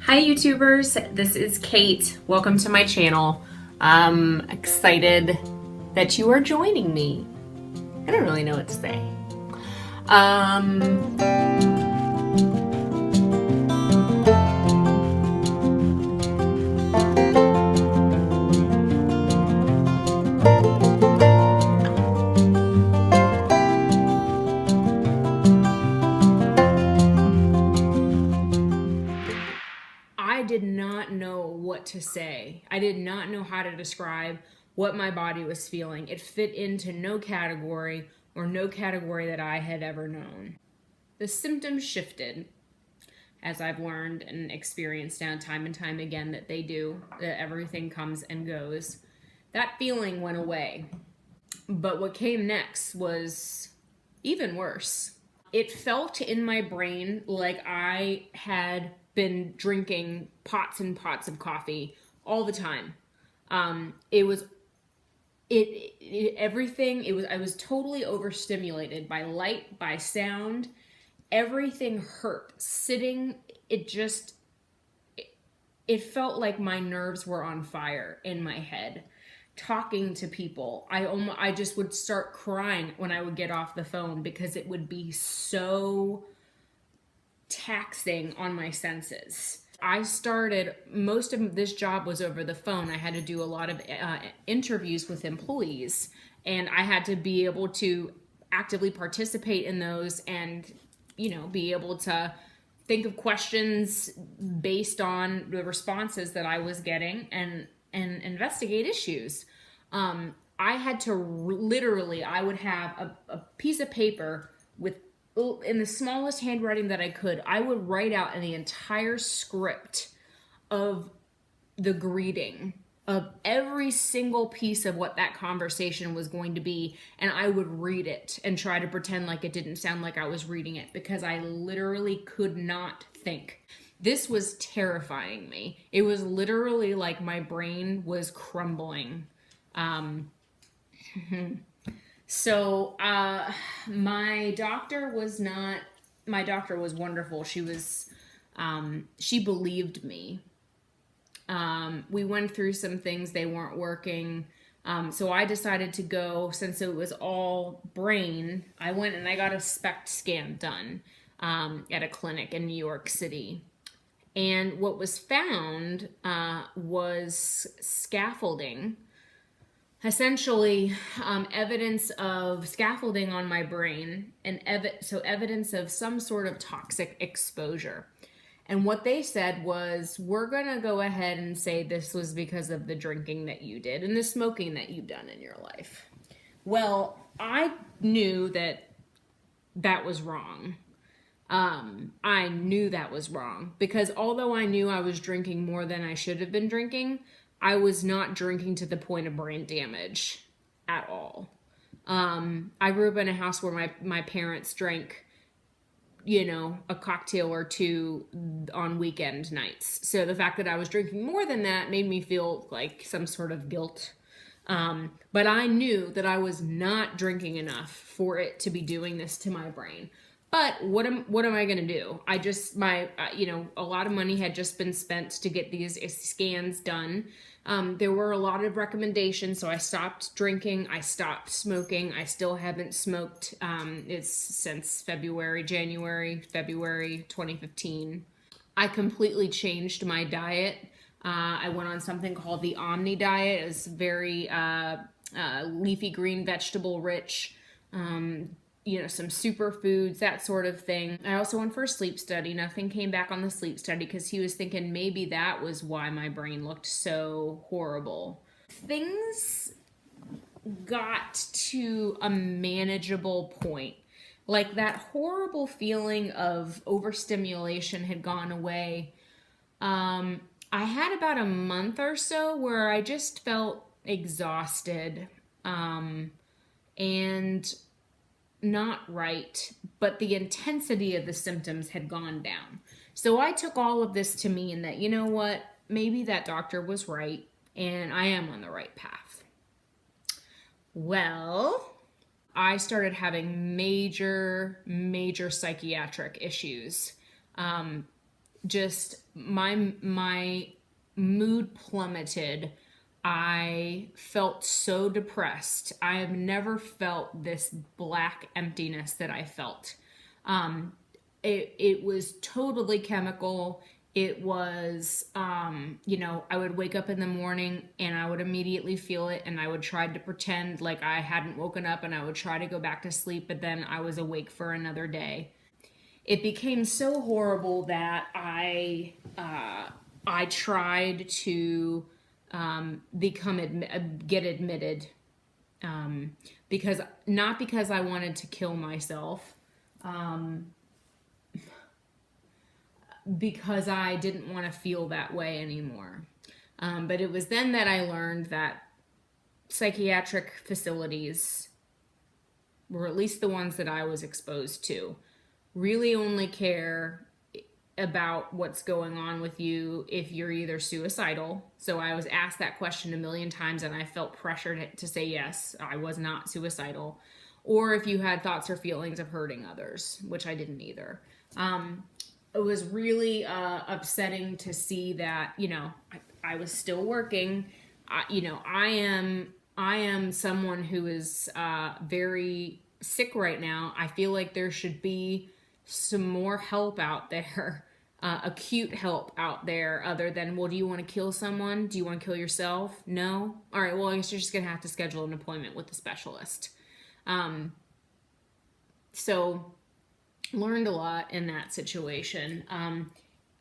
Hi YouTubers, this is Kate. Welcome to my channel. I'm excited that you are joining me. I don't really know what to say. I did not know what to say. I did not know how to describe what my body was feeling. It fit into no category or no category that I had ever known. The symptoms shifted, as I've learned and experienced now time and time again that they do, that everything comes and goes. That feeling went away. But what came next was even worse. It felt in my brain like I had been drinking pots and pots of coffee all the time. I was totally overstimulated by light, by sound. Everything hurt. Sitting, it felt like my nerves were on fire in my head. Talking to people, I just would start crying when I would get off the phone because it would be so taxing on my senses. Most of this job was over the phone. I had to do a lot of interviews with employees, and I had to be able to actively participate in those and, be able to think of questions based on the responses that I was getting and investigate issues. I had to I would have a piece of paper with, in the smallest handwriting that I could, I would write out the entire script of the greeting, of every single piece of what that conversation was going to be, and I would read it and try to pretend like it didn't sound like I was reading it because I literally could not think. This was terrifying me. It was literally like my brain was crumbling. So my doctor was wonderful. She believed me. We went through some things, they weren't working. So I decided to go, since it was all brain, I went and I got a SPECT scan done at a clinic in New York City. And what was found was scaffolding. Essentially, evidence of scaffolding on my brain, and evidence of some sort of toxic exposure. And what they said was, we're going to go ahead and say this was because of the drinking that you did and the smoking that you've done in your life. Well, I knew that was wrong. I knew that was wrong because although I knew I was drinking more than I should have been drinking, I was not drinking to the point of brain damage at all. I grew up in a house where my parents drank, a cocktail or two on weekend nights. So the fact that I was drinking more than that made me feel like some sort of guilt. But I knew that I was not drinking enough for it to be doing this to my brain. But what am I going to do? A lot of money had just been spent to get these scans done. There were a lot of recommendations, so I stopped drinking. I stopped smoking. I still haven't smoked. It's since February 2015. I completely changed my diet. I went on something called the Omni diet. It's very leafy green vegetable rich. Some superfoods, that sort of thing. I also went for a sleep study. Nothing came back on the sleep study because he was thinking maybe that was why my brain looked so horrible. Things got to a manageable point. Like that horrible feeling of overstimulation had gone away. I had about a month or so where I just felt exhausted and not right, but the intensity of the symptoms had gone down. So I took all of this to mean that, you know what, maybe that doctor was right and I am on the right path. Well, I started having major psychiatric issues. just my mood plummeted. I felt so depressed. I have never felt this black emptiness that I felt. It was totally chemical. It was, I would wake up in the morning and I would immediately feel it, and I would try to pretend like I hadn't woken up, and I would try to go back to sleep, but then I was awake for another day. It became so horrible that I tried to get admitted, because not because I wanted to kill myself, because I didn't want to feel that way anymore. But it was then that I learned that psychiatric facilities, or at least the ones that I was exposed to, really only care about what's going on with you if you're either suicidal. So I was asked that question a million times and I felt pressured to say yes, I was not suicidal. Or if you had thoughts or feelings of hurting others, which I didn't either. It was really upsetting to see that, I was still working. I am someone who is very sick right now. I feel like there should be some more help out there, acute help out there, other than, well, do you want to kill someone? Do you want to kill yourself? No? All right, well, I guess you're just going to have to schedule an appointment with a specialist. So learned a lot in that situation.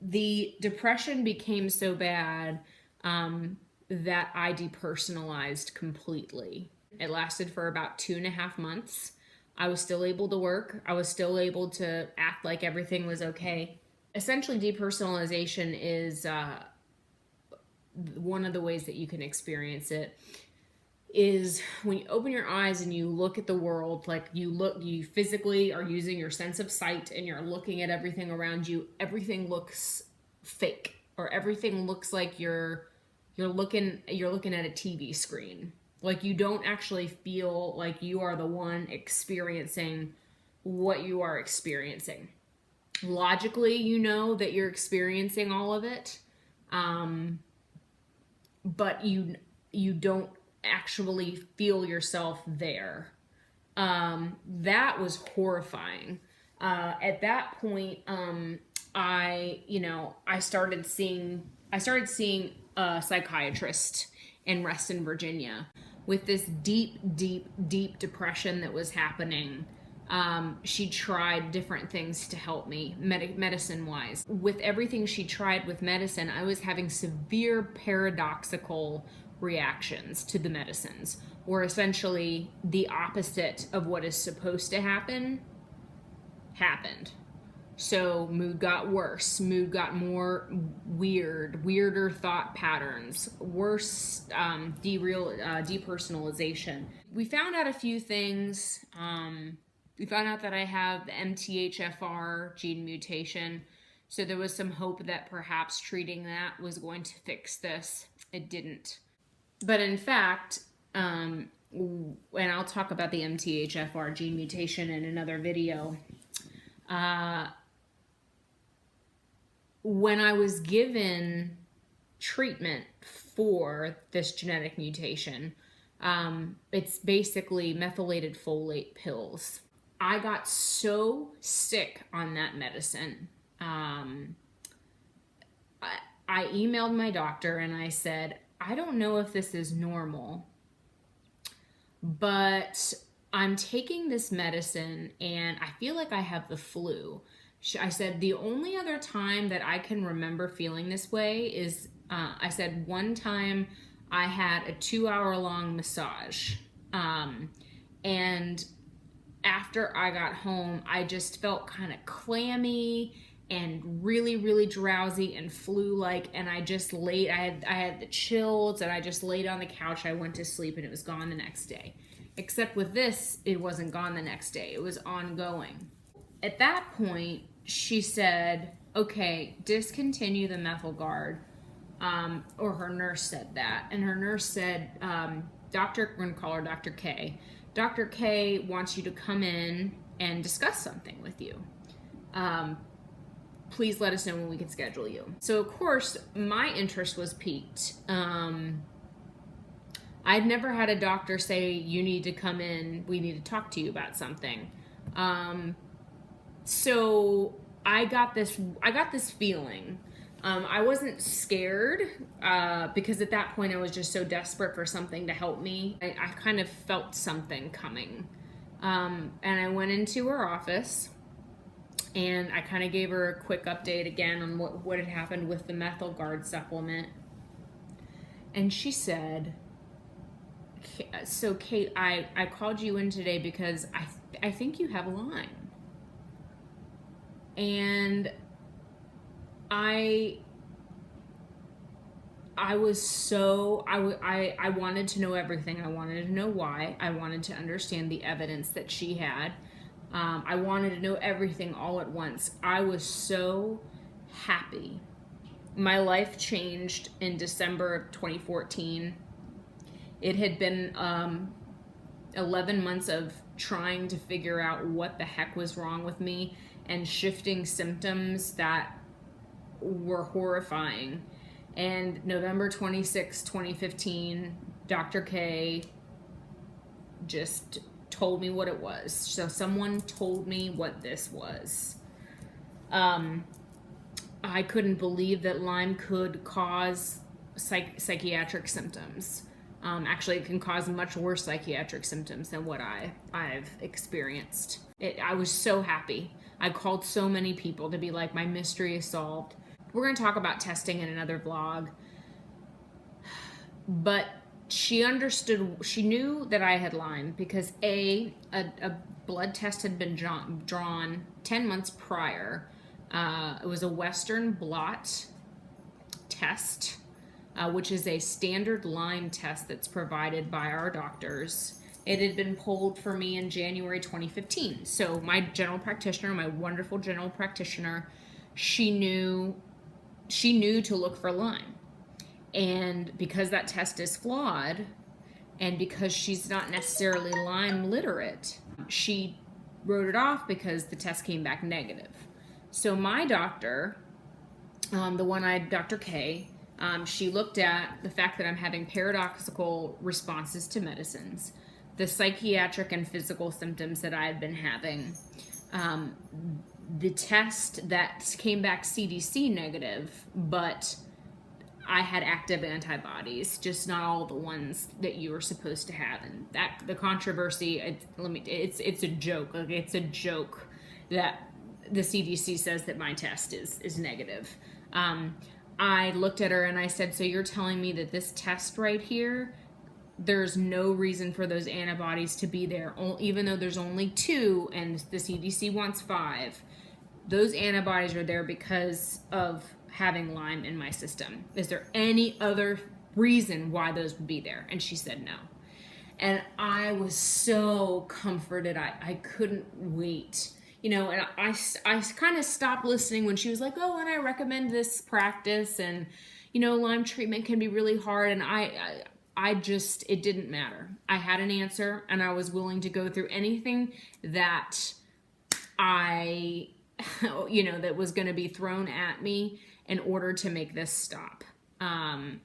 The depression became so bad that I depersonalized completely. It lasted for about 2.5 months. I was still able to work. I was still able to act like everything was okay. Essentially, depersonalization is one of the ways that you can experience it is when you open your eyes and you look at the world, like you physically are using your sense of sight and you're looking at everything around you. Everything looks fake, or everything looks like you're looking at a TV screen. Like you don't actually feel like you are the one experiencing what you are experiencing. Logically, you know that you're experiencing all of it, but you don't actually feel yourself there. That was horrifying. At that point, I started seeing a psychiatrist in Reston, Virginia, with this deep depression that was happening. She tried different things to help me, medicine-wise. With everything she tried with medicine, I was having severe paradoxical reactions to the medicines, or essentially the opposite of what is supposed to happen happened. So mood got worse, mood got more weirder thought patterns, worse depersonalization. We found out a few things. We found out that I have the MTHFR gene mutation, so there was some hope that perhaps treating that was going to fix this. It didn't. But in fact, and I'll talk about the MTHFR gene mutation in another video, when I was given treatment for this genetic mutation, it's basically methylated folate pills. I got so sick on that medicine. I emailed my doctor and I said, I don't know if this is normal, but I'm taking this medicine and I feel like I have the flu. I said, the only other time that I can remember feeling this way is, I said, one time I had a 2-hour-long massage. And after I got home, I just felt kind of clammy and really drowsy and flu-like, and I just laid, I had the chills, and I just laid on the couch. I went to sleep and it was gone the next day. Except with this, it wasn't gone the next day. It was ongoing. At that point, she said, okay, discontinue the Methylguard, or her nurse said that, and her nurse said, we're going to call her Dr. K. Dr. K wants you to come in and discuss something with you. please let us know when we can schedule you. So of course, my interest was piqued. I'd never had a doctor say, you need to come in, we need to talk to you about something. So I got this feeling. I wasn't scared because at that point I was just so desperate for something to help me. I kind of felt something coming. And I went into her office and I kind of gave her a quick update again on what had happened with the Methyl Guard supplement. And she said, so Kate, I called you in today because I think you have Lyme. And I was so, I wanted to know everything. I wanted to know why. I wanted to understand the evidence that she had. I wanted to know everything all at once. I was so happy. My life changed in December of 2014. It had been 11 months of trying to figure out what the heck was wrong with me and shifting symptoms that were horrifying. And November 26, 2015, Dr. K just told me what it was. So someone told me what this was. I couldn't believe that Lyme could cause psychiatric symptoms. Actually, it can cause much worse psychiatric symptoms than what I've experienced. I was so happy. I called so many people to be like, my mystery is solved. We're going to talk about testing in another vlog. But she understood, she knew that I had Lyme because a blood test had been drawn 10 months prior. It was a Western blot test, which is a standard Lyme test that's provided by our doctors. It had been pulled for me in January 2015. So my general practitioner, my wonderful general practitioner, she knew to look for Lyme. And because that test is flawed, and because she's not necessarily Lyme literate, she wrote it off because the test came back negative. So my doctor, Dr. K, she looked at the fact that I'm having paradoxical responses to medicines, the psychiatric and physical symptoms that I had been having, the test that came back CDC negative, but I had active antibodies, just not all the ones that you were supposed to have. And that the controversy, it's a joke. Like, it's a joke that the CDC says that my test is negative. I looked at her and I said, so you're telling me that this test right here, there's no reason for those antibodies to be there, even though there's only 2 and the CDC wants 5. Those antibodies are there because of having Lyme in my system. Is there any other reason why those would be there? And she said no. And I was so comforted. I couldn't wait. You know, and I kind of stopped listening when she was like, oh, and I recommend this practice, and, you know, Lyme treatment can be really hard. And I just, it didn't matter. I had an answer, and I was willing to go through anything that that was going to be thrown at me in order to make this stop. And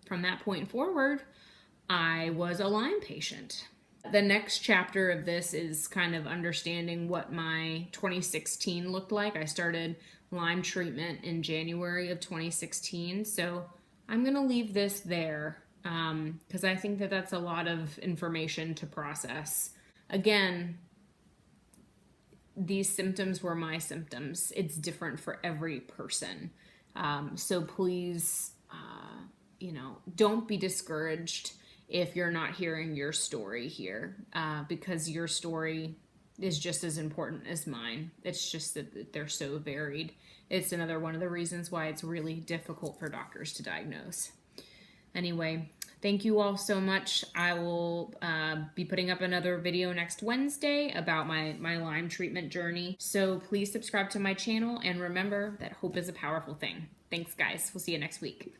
from that point forward, I was a Lyme patient. The next chapter of this is kind of understanding what my 2016 looked like. I started Lyme treatment in January of 2016. So I'm going to leave this there because I think that that's a lot of information to process. Again, these symptoms were my symptoms. It's different for every person. So please, don't be discouraged if you're not hearing your story here, because your story is just as important as mine. It's just that they're so varied. It's another one of the reasons why it's really difficult for doctors to diagnose. Anyway, thank you all so much. I will be putting up another video next Wednesday about my Lyme treatment journey. So please subscribe to my channel and remember that hope is a powerful thing. Thanks, guys. We'll see you next week.